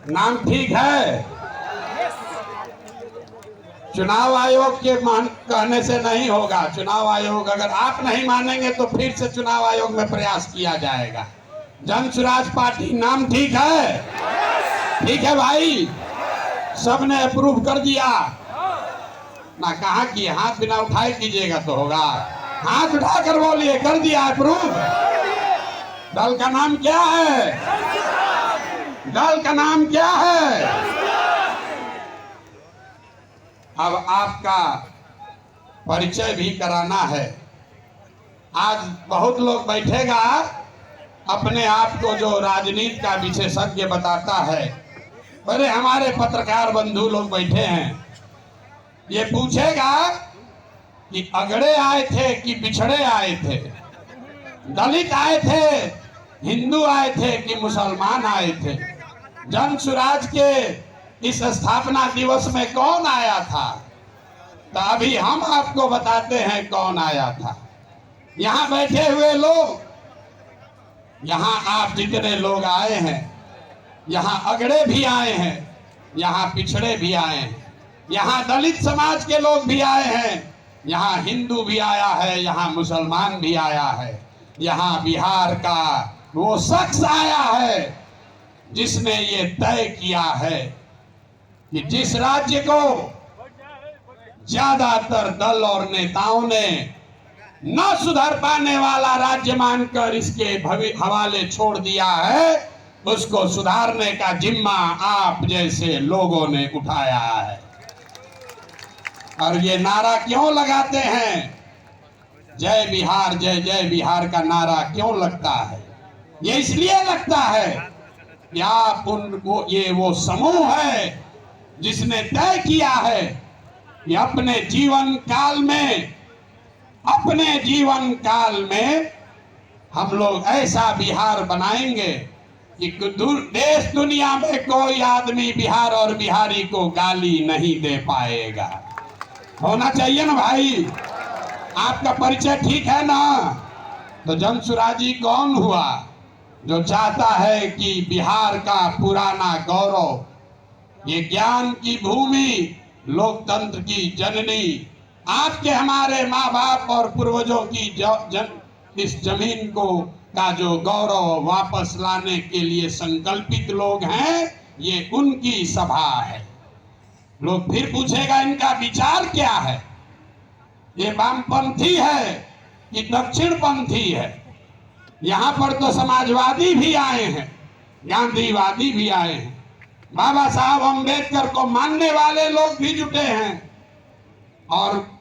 नाम ठीक है? चुनाव आयोग के कहने से नहीं होगा। चुनाव आयोग, अगर आप नहीं मानेंगे तो फिर से चुनाव आयोग में प्रयास किया जाएगा। जन स्वराज पार्टी नाम ठीक है? ठीक है भाई, सबने अप्रूव कर दिया ना? कहाँ किए? हाथ बिना उठाए कीजिएगा तो होगा। हाथ उठाकर बोलिए, कर दिया अप्रूव। दल का नाम क्या है? दल का नाम क्या है? अब आपका परिचय भी कराना है। आज बहुत लोग बैठेगा अपने आप को जो राजनीति का विशेषज्ञ बताता है। अरे हमारे पत्रकार बंधु लोग बैठे हैं, ये पूछेगा कि अगड़े आए थे कि पिछड़े आए थे, दलित आए थे, हिंदू आए थे कि मुसलमान आए थे। जन स्वराज के इस स्थापना दिवस में कौन आया था? तो अभी हम आपको बताते हैं कौन आया था। यहाँ बैठे हुए लोग, यहाँ आप जितने लोग आए हैं, यहाँ अगड़े भी आए हैं, यहाँ पिछड़े भी आए हैं, यहाँ दलित समाज के लोग भी आए हैं, यहाँ हिंदू भी आया है, यहाँ मुसलमान भी आया है, यहाँ बिहार का वो शख्स आया है जिसने ये तय किया है कि जिस राज्य को ज्यादातर दल और नेताओं ने न सुधर पाने वाला राज्य मानकर इसके हवाले छोड़ दिया है, उसको सुधारने का जिम्मा आप जैसे लोगों ने उठाया है। और ये नारा क्यों लगाते हैं? जय बिहार, जय जय बिहार का नारा क्यों लगता है? ये इसलिए लगता है कि आप उनको, ये वो समूह है जिसने तय किया है कि अपने जीवन काल में हम लोग ऐसा बिहार बनाएंगे कि देश दुनिया में कोई आदमी बिहार और बिहारी को गाली नहीं दे पाएगा। होना चाहिए ना भाई? आपका परिचय ठीक है ना? तो जन स्वराजी कौन हुआ? जो चाहता है कि बिहार का पुराना गौरव, ये ज्ञान की भूमि, लोकतंत्र की जननी, आपके हमारे माँ बाप और पूर्वजों की इस जमीन को का जो गौरव वापस लाने के लिए संकल्पित लोग हैं, ये उनकी सभा है। लोग फिर पूछेगा इनका विचार क्या है? ये वामपंथी है कि दक्षिणपंथी है? यहाँ पर तो समाजवादी भी आए हैं, गांधीवादी भी आए हैं, बाबा साहब अम्बेडकर को मानने वाले लोग भी जुटे हैं, और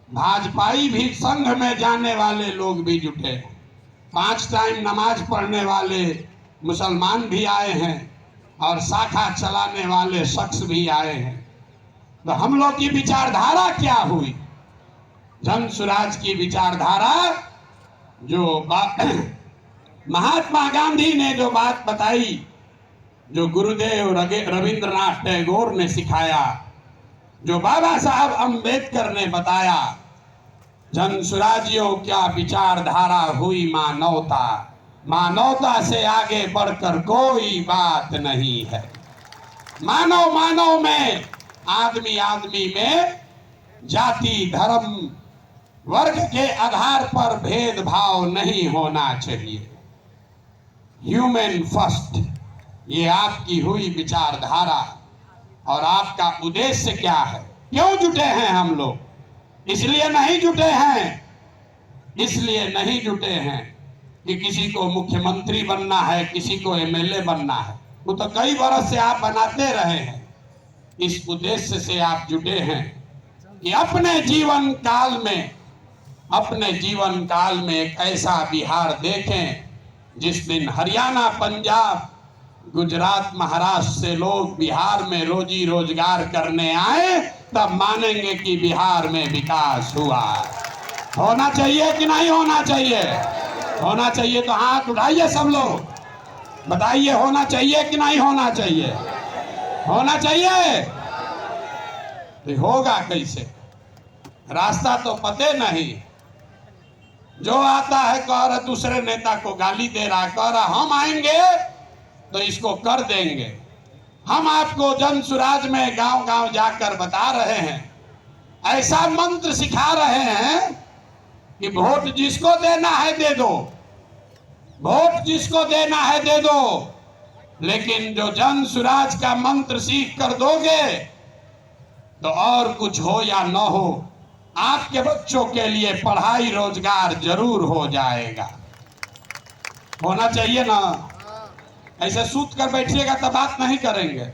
भाजपाई भी संघ में जाने वाले लोग भी जुटे हैं। 5 टाइम नमाज पढ़ने वाले मुसलमान भी आए हैं, और शाखा चलाने वाले शख्स भी आए हैं। तो हम लोग की विचारधारा क्या हुई? जन स्वराज की विचारधारा, जो महात्मा गांधी ने जो बात बताई, जो गुरुदेव रविंद्रनाथ टैगोर ने सिखाया, जो बाबा साहब अम्बेडकर ने बताया, जन स्वराजियों क्या विचारधारा हुई? मानवता। मानवता से आगे बढ़कर कोई बात नहीं है। मानव मानव में, आदमी आदमी में जाति धर्म वर्ग के आधार पर भेदभाव नहीं होना चाहिए। ह्यूमन फर्स्ट, ये आपकी हुई विचारधारा। और आपका उद्देश्य क्या है? क्यों जुटे हैं हम लोग? इसलिए नहीं जुटे हैं कि किसी को मुख्यमंत्री बनना है, किसी को एमएलए बनना है। वो तो कई बरस से आप बनाते रहे हैं। इस उद्देश्य से आप जुटे हैं कि अपने जीवन काल में एक ऐसा बिहार देखें जिस दिन हरियाणा, पंजाब, गुजरात, महाराष्ट्र से लोग बिहार में रोजी रोजगार करने आए, तब मानेंगे कि बिहार में विकास हुआ। होना चाहिए कि नहीं होना चाहिए? होना चाहिए तो हाथ उठाइए सब लोग, बताइए होना चाहिए कि नहीं होना चाहिए? होना चाहिए। तो होगा कैसे? रास्ता तो पते नहीं। जो आता है कह रहा दूसरे नेता को गाली दे रहा, कह रहा हम आएंगे तो इसको कर देंगे, हम आपको जन सुराज में गांव गांव जाकर बता रहे हैं, ऐसा मंत्र सिखा रहे हैं कि वोट जिसको देना है दे दो, वोट जिसको देना है दे दो, लेकिन जो जन सुराज का मंत्र सीख कर दोगे तो और कुछ हो या न हो, आपके बच्चों के लिए पढ़ाई रोजगार जरूर हो जाएगा। होना चाहिए ना? ऐसे सूत कर बैठिएगा तो बात नहीं करेंगे,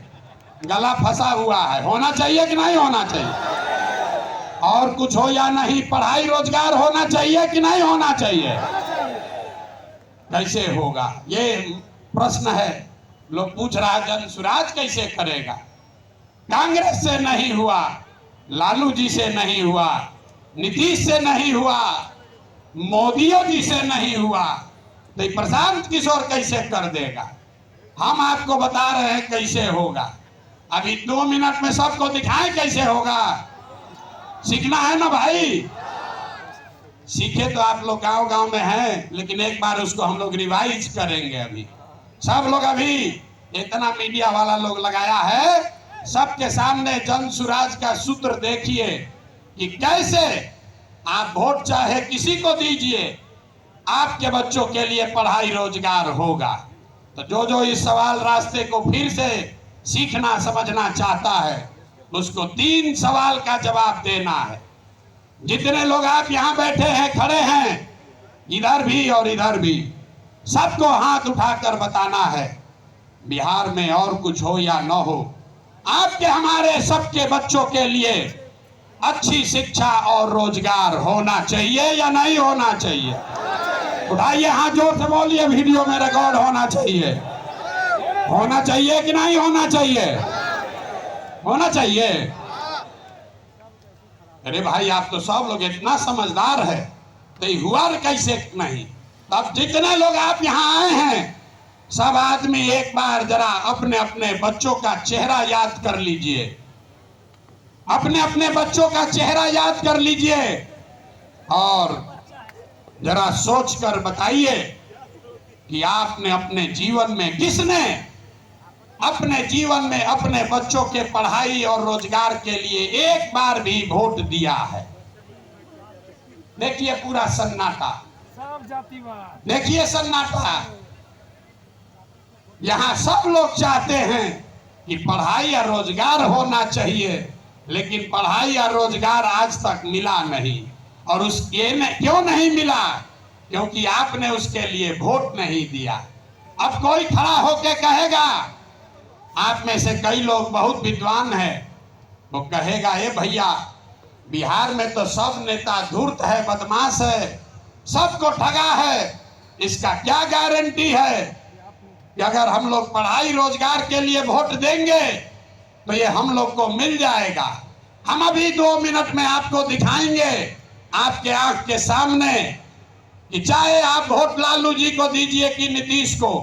गला फंसा हुआ है। होना चाहिए कि नहीं होना चाहिए? और कुछ हो या नहीं, पढ़ाई रोजगार होना चाहिए कि नहीं होना चाहिए? कैसे होगा ये प्रश्न है। लोग पूछ रहा है जन सुराज कैसे करेगा? कांग्रेस से नहीं हुआ, लालू जी से नहीं हुआ, नीतीश से नहीं हुआ, मोदियों जी से नहीं हुआ, तो प्रशांत किशोर कैसे कर देगा? हम आपको बता रहे हैं कैसे होगा। अभी 2 मिनट में सबको दिखाएं कैसे होगा। सीखना है ना भाई? सीखे तो आप लोग गांव गांव में हैं, लेकिन एक बार उसको हम लोग रिवाइज करेंगे। अभी सब लोग, अभी इतना मीडिया वाला लोग लगाया है, सबके सामने जन सुराज का सूत्र देखिए कि कैसे आप वोट चाहे किसी को दीजिए, आपके बच्चों के लिए पढ़ाई रोजगार होगा। तो जो जो इस सवाल रास्ते को फिर से सीखना समझना चाहता है, उसको 3 सवाल का जवाब देना है। जितने लोग आप यहाँ बैठे हैं, खड़े हैं, इधर भी और इधर भी, सबको हाथ उठाकर बताना है, बिहार में और कुछ हो या न हो, आपके हमारे सबके बच्चों के लिए अच्छी शिक्षा और रोजगार होना चाहिए या नहीं होना चाहिए? उठाइए हाथ, जोर से बोलिए, वीडियो में रिकॉर्ड होना चाहिए। होना चाहिए कि नहीं होना चाहिए? होना चाहिए। अरे भाई, आप तो सब लोग इतना समझदार है, तो हुआ कैसे नहीं? अब जितने लोग आप यहाँ आए हैं, सब आदमी एक बार जरा अपने अपने बच्चों का चेहरा याद कर लीजिए, अपने अपने बच्चों का चेहरा याद कर लीजिए और जरा सोच कर बताइए कि आपने अपने जीवन में, किसने अपने जीवन में अपने बच्चों के पढ़ाई और रोजगार के लिए एक बार भी वोट दिया है? देखिए पूरा सन्नाटा, सब जातिवाद, देखिए सन्नाटा। यहाँ सब लोग चाहते हैं कि पढ़ाई और रोजगार होना चाहिए, लेकिन पढ़ाई और रोजगार आज तक मिला नहीं। और उसके क्यों नहीं मिला? क्योंकि आपने उसके लिए वोट नहीं दिया। अब कोई खड़ा होके कहेगा, आप में से कई लोग बहुत विद्वान हैं, वो कहेगा, ए भैया, बिहार में तो सब नेता धूर्त है, बदमाश है, सबको ठगा है, इसका क्या गारंटी है कि अगर हम लोग पढ़ाई रोजगार के लिए वोट देंगे तो ये हम लोग को मिल जाएगा? हम अभी 2 मिनट में आपको दिखाएंगे, आपके आंख के सामने, कि चाहे आप वोट लालू जी को दीजिए कि नीतीश को,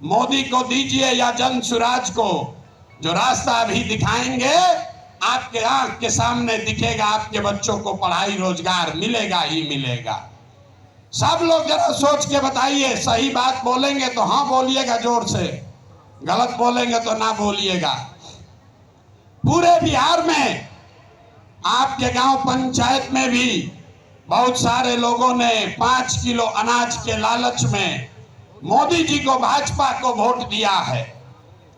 मोदी को दीजिए या जन सुराज को, जो रास्ता अभी दिखाएंगे आपके आंख के सामने दिखेगा, आपके बच्चों को पढ़ाई रोजगार मिलेगा ही मिलेगा। सब लोग जरा सोच के बताइए, सही बात बोलेंगे तो हाँ बोलिएगा जोर से, गलत बोलेंगे तो ना बोलिएगा। पूरे बिहार में, आपके गांव पंचायत में भी बहुत सारे लोगों ने 5 किलो अनाज के लालच में मोदी जी को, भाजपा को वोट दिया है।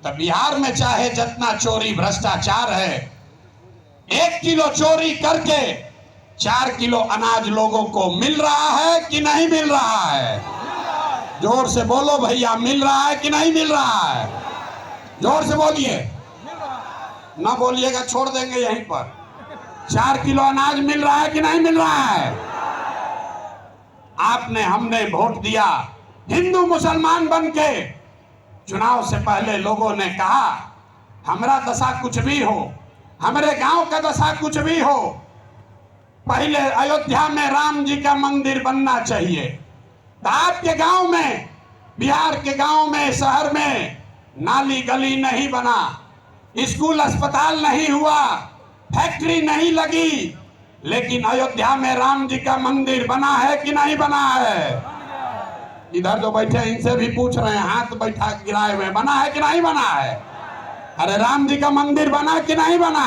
तो बिहार में चाहे जितना चोरी भ्रष्टाचार है, 1 किलो चोरी करके 4 किलो अनाज लोगों को मिल रहा है कि नहीं मिल रहा है? जोर से बोलो भैया, मिल रहा है कि नहीं मिल रहा है? जोर से बोलिए, ना बोलिएगा छोड़ देंगे यहीं पर। 4 किलो अनाज मिल रहा है कि नहीं मिल रहा है? आपने, हमने वोट दिया, हिंदू मुसलमान बन के। चुनाव से पहले लोगों ने कहा, हमारा दशा कुछ भी हो, हमारे गांव का दशा कुछ भी हो, पहले अयोध्या में राम जी का मंदिर बनना चाहिए। तो आपके गांव में, बिहार के गांव में, शहर में नाली गली नहीं बना, स्कूल अस्पताल नहीं हुआ, फैक्ट्री नहीं लगी, लेकिन अयोध्या में राम जी का मंदिर बना है कि नहीं बना है? इधर जो बैठे इनसे भी पूछ रहे हैं, हाथ बैठा गिराए हुए, बना है कि नहीं बना है? अरे राम जी का मंदिर बना कि नहीं बना?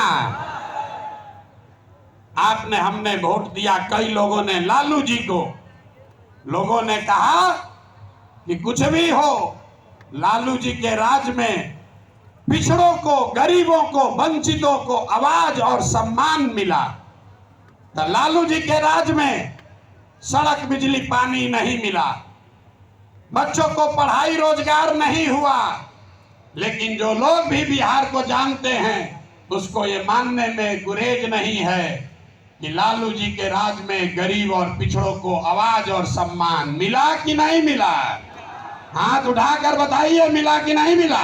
आपने हमने वोट दिया, कई लोगों ने लालू जी को। लोगों ने कहा कि कुछ भी हो, लालू जी के राज में पिछड़ों को, गरीबों को, वंचितों को आवाज और सम्मान मिला। तो लालू जी के राज में सड़क, बिजली, पानी नहीं मिला, बच्चों को पढ़ाई रोजगार नहीं हुआ। लेकिन जो लोग भी बिहार को जानते हैं उसको ये मानने में गुरेज नहीं है कि लालू जी के राज में गरीब और पिछड़ों को आवाज और सम्मान मिला कि नहीं मिला? हाथ उठाकर बताइए, मिला कि नहीं मिला?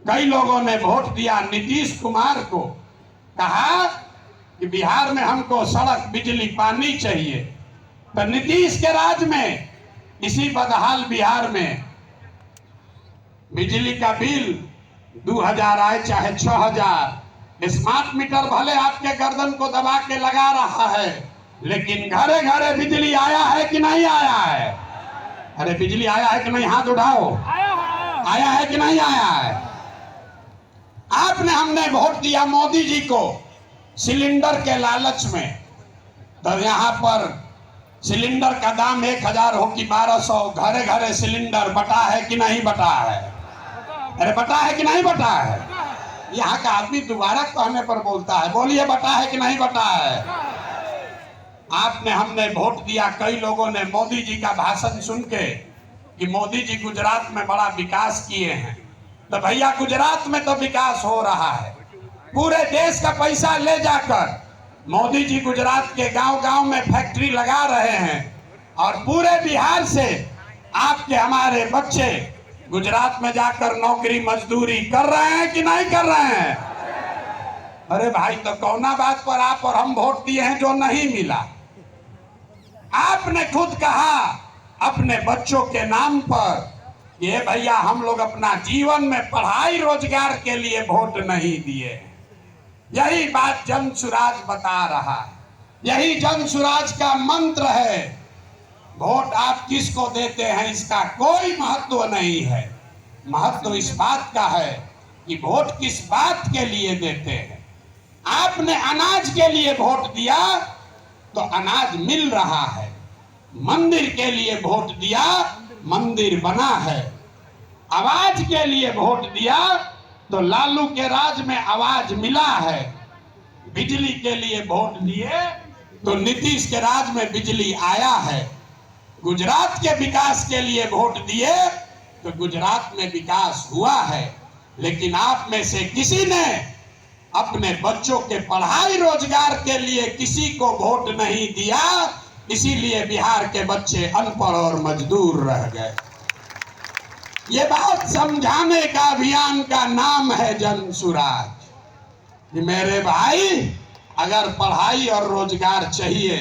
कई लोगों ने वोट दिया नीतीश कुमार को, कहा कि बिहार में हमको सड़क, बिजली, पानी चाहिए। तो नीतीश के राज में इसी बदहाल बिहार में बिजली का बिल 2000 आए चाहे 6000, स्मार्ट मीटर भले आपके गर्दन को दबा के लगा रहा है, लेकिन घरे घरे बिजली आया है कि नहीं आया है? अरे बिजली आया है कि नहीं? हाथ उठाओ। आया है कि नहीं आया है? आपने हमने वोट दिया मोदी जी को सिलेंडर के लालच में। तो यहाँ पर सिलेंडर का दाम 1000 हो कि 1200, घरे घरे सिलेंडर बटा है कि नहीं बटा है? अरे बटा है कि नहीं बटा है? यहाँ का आदमी दोबारा कहने पर बोलता है, बोलिए बटा है कि नहीं बटा है? आपने हमने वोट दिया, कई लोगों ने मोदी जी का भाषण सुन के कि मोदी जी गुजरात में बड़ा विकास किए हैं। तो भैया गुजरात में तो विकास हो रहा है, पूरे देश का पैसा ले जाकर मोदी जी गुजरात के गांव-गांव में फैक्ट्री लगा रहे हैं और पूरे बिहार से आपके हमारे बच्चे गुजरात में जाकर नौकरी मजदूरी कर रहे हैं कि नहीं कर रहे हैं? अरे भाई, तो कौना बात पर आप और हम वोट दिए हैं जो नहीं मिला? आपने खुद कहा अपने बच्चों के नाम पर, ये भैया हम लोग अपना जीवन में पढ़ाई रोजगार के लिए वोट नहीं दिए। यही बात जन सुराज बता रहा है, यही जन सुराज का मंत्र है। वोट आप किसको देते हैं इसका कोई महत्व नहीं है। महत्व इस बात का है कि वोट किस बात के लिए देते हैं। आपने अनाज के लिए वोट दिया तो अनाज मिल रहा है, मंदिर के लिए वोट दिया, मंदिर बना है, आवाज के लिए वोट दिया तो लालू के राज में आवाज मिला है, बिजली के लिए वोट दिए तो नीतीश के राज में बिजली आया है, गुजरात के विकास के लिए वोट दिए तो गुजरात में विकास हुआ है। लेकिन आप में से किसी ने अपने बच्चों के पढ़ाई रोजगार के लिए किसी को वोट नहीं दिया, इसीलिए बिहार के बच्चे अनपढ़ और मजदूर रह गए। ये बात समझाने का अभियान का नाम है जन सुराज। मेरे भाई, अगर पढ़ाई और रोजगार चाहिए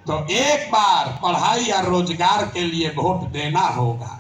तो एक बार पढ़ाई और रोजगार के लिए वोट देना होगा।